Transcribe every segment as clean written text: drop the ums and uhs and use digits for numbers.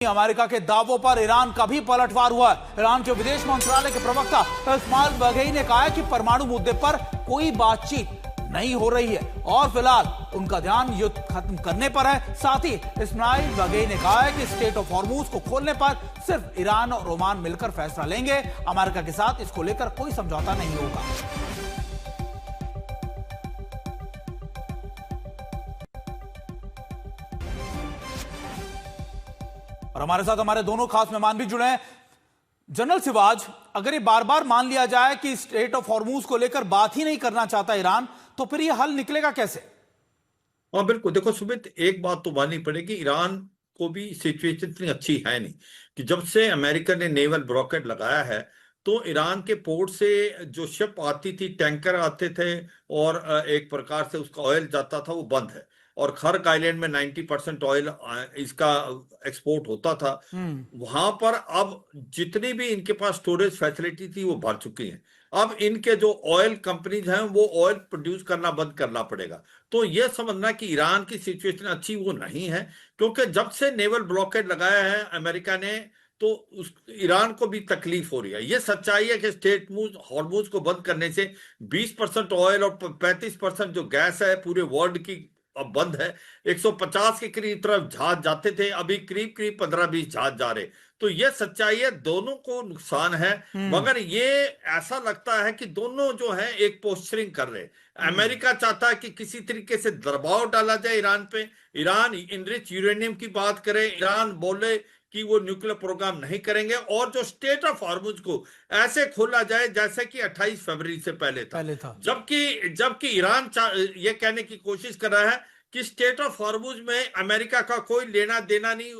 America के दावों पर ईरान का भी पलटवार हुआ है। ईरान के विदेश मंत्रालय के प्रवक्ता इस्माइल बाघई ने कहा है कि परमाणु मुद्दे पर कोई बातचीत नहीं हो रही है और फिलहाल उनका ध्यान युद्ध खत्म करने पर है। साथ ही इस्माइल बाघई ने कहा है कि स्टेट ऑफ हॉर्मूज को खोलने पर सिर्फ ईरान और ओमान मिलकर फैसला लेंगे। अमेरिका के साथ इसको लेकर कोई समझौता नहीं होगा। और हमारे साथ हमारे दोनों खास मेहमान भी जुड़े हैं। जनरल सिवाज, अगर ये बार बार मान लिया जाए कि स्टेट ऑफ हॉर्मूज को लेकर बात ही नहीं करना चाहता ईरान, तो फिर ये हल निकलेगा कैसे? हाँ बिल्कुल, देखो सुमित, एक बात तो माननी पड़ेगी, ईरान को भी सिचुएशन इतनी अच्छी है नहीं कि जब से अमेरिका ने नेवल ब्लॉकेड लगाया है तो ईरान के पोर्ट से जो शिप आती थी, टैंकर आते थे और एक प्रकार से उसका ऑयल जाता था, वो बंद है। और खर्क आइलैंड में 90% ऑयल इसका एक्सपोर्ट होता था। वहां पर अब जितनी भी इनके पास स्टोरेज फैसिलिटी थी वो भर चुकी है। अब इनके जो ऑयल कंपनीज हैं वो ऑयल प्रोड्यूस करना बंद करना पड़ेगा। तो यह समझना कि ईरान की सिचुएशन अच्छी वो नहीं है, क्योंकि जब से नेवल ब्लॉकेड लगाया है अमेरिका ने तो उस ईरान को भी तकलीफ हो रही है। ये सच्चाई है कि स्टेट हॉर्मूज को बंद करने से 20% ऑयल और 35% जो गैस है पूरे वर्ल्ड की अब बंद है। 150 के करीब तरफ जहाज जाते थे, अभी करीब करीब 15-20 जहाज जा रहे। तो ये सच्चाई है, दोनों को नुकसान है। मगर ये ऐसा लगता है कि दोनों जो है एक पोस्चरिंग कर रहे। अमेरिका चाहता है कि किसी तरीके से दबाव डाला जाए ईरान पे, ईरान इनरिच यूरेनियम की बात करे, ईरान बोले कि वो न्यूक्लियर प्रोग्राम नहीं करेंगे और जो स्टेट ऑफ हॉर्मूज को ऐसे खोला जाए जैसे कि 28 फरवरी से पहले था। जबकि ईरान ये कहने की कोशिश कर रहा है कि स्टेट ऑफ हॉर्मूज में अमेरिका का कोई लेना देना नहीं,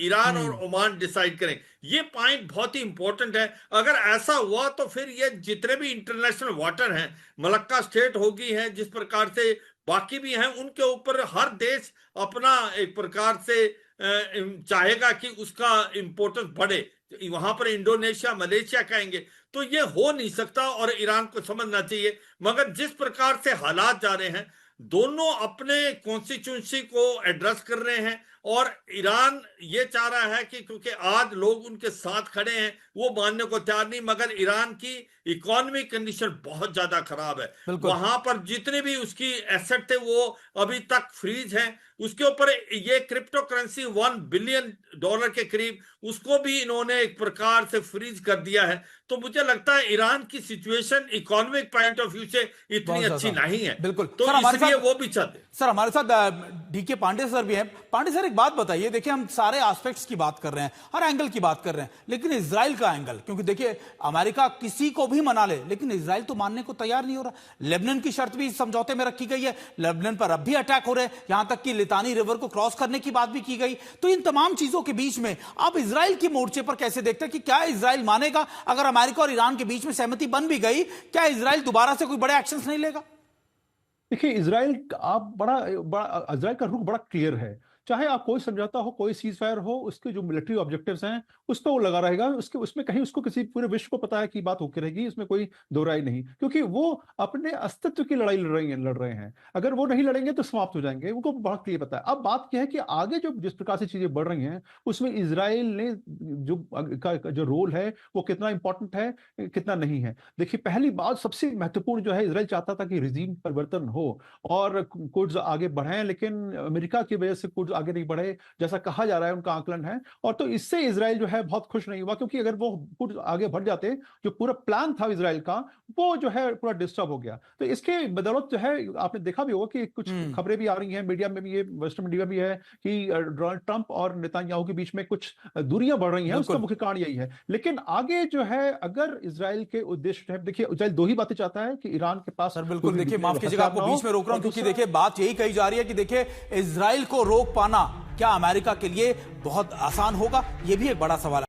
ईरान और ओमान डिसाइड करें। ये पॉइंट बहुत ही इंपॉर्टेंट है। अगर ऐसा हुआ तो फिर ये जितने भी इंटरनेशनल वाटर हैं, मलक्का स्टेट होगी है जिस प्रकार से बाकी भी हैं, उनके ऊपर हर देश अपना एक प्रकार से चाहेगा कि उसका इंपोर्टेंस बढ़े। वहां पर इंडोनेशिया, मलेशिया कहेंगे, तो ये हो नहीं सकता और ईरान को समझना चाहिए। मगर जिस प्रकार से हालात जा रहे हैं, दोनों अपने कॉन्स्टिट्यूंसी को एड्रेस कर रहे हैं और ईरान ये चाह रहा है कि क्योंकि आज लोग उनके साथ खड़े हैं वो मानने को तैयार नहीं, मगर ईरान की इकोनॉमिक कंडीशन बहुत ज्यादा खराब है। वहां पर जितने भी उसकी एसेट थे वो अभी तक फ्रीज हैं। उसके ऊपर ये क्रिप्टो करेंसी $1 बिलियन के करीब, उसको भी इन्होंने एक प्रकार से फ्रीज कर दिया है। तो मुझे लगता है ईरान की situation economic point of view से इतनी अच्छी नहीं है। बिल्कुल, तो इसलिए वो भी चाहते। सर हमारे साथ डीके पांडे सर भी हैं। पांडे सर, एक बात बताइए, देखिए हम सारे एस्पेक्ट्स की बात कर रहे हैं, हर एंगल की बात कर रहे हैं, लेकिन इजराइल का एंगल, क्योंकि देखिए अमेरिका किसी को भी मना ले लेकिन इजराइल तो मानने को तैयार नहीं हो रहा। लेबनान की शर्त भी समझौते में रखी गई है, लेबनान पर अब भी अटैक हो रहे हैं, यहां तक कि लितानी रिवर को क्रॉस करने की बात भी की गई। तो इन तमाम चीजों के बीच में आप इजराइल की मोर्चे पर कैसे देखते हैं कि क्या इजराइल मानेगा? अगर अमेरिका और ईरान के बीच में सहमति बन भी गई, क्या इजराइल दोबारा से कोई बड़े एक्शंस नहीं लेगा? देखिए, इजराइल का रुख बड़ा क्लियर है। चाहे आप कोई समझौता हो, कोई सीज फायर हो, उसके जो मिलिट्री ऑब्जेक्टिव्स हैं उस पर वो लगा रहेगा। उसमें कहीं उसको किसी पूरे विश्व को पता है कि बात होकर रहेगी, इसमें कोई दो राय नहीं, क्योंकि वो अपने अस्तित्व की लड़ाई लड़ रहे हैं। अगर वो नहीं लड़ेंगे तो समाप्त हो जाएंगे, उनको बहुत क्लियर पता है। अब बात क्या है कि आगे जो जिस प्रकार से चीजें बढ़ रही हैं उसमें इजराइल ने जो रोल है वो कितना इंपॉर्टेंट है, कितना नहीं है। देखिए, पहली बात सबसे महत्वपूर्ण जो है, इजराइल चाहता था कि रिजीम परिवर्तन हो और कुर्द आगे बढ़े, लेकिन अमेरिका की वजह से कुर्द आगे नहीं बढ़े जैसा कहा जा रहा है, उनका आकलन है। और तो इससे इजराइल जो है बहुत खुश नहीं हुआ, क्योंकि अगर वो कुछ आगे बढ़ जाते, जो पूरा प्लान था इजराइल का वो जो है पूरा डिस्टर्ब हो गया। तो इसके बदौलत जो है आपने देखा भी होगा कि कुछ खबरें भी आ रही हैं, मीडिया में भी, ये वेस्टर्न मीडिया भी है कि डोनाल्ड ट्रंप और नेतन्याहू के बीच में कुछ दूरियां बढ़ रही हैं। उसका मुख्य कारण यही है। लेकिन आगे जो है, अगर इजराइल के उद्देश्य, देखिए इजराइल दो ही बातें चाहता है कि ईरान के पास। सर बिल्कुल, देखिए माफ कीजिएगा आपको बीच में रोक रहा हूं, क्योंकि देखिए बात यही कही जा रही है कि देखिए इजराइल को रोक पाना क्या अमेरिका के लिए बहुत आसान होगा? यह भी एक बड़ा सवाल है।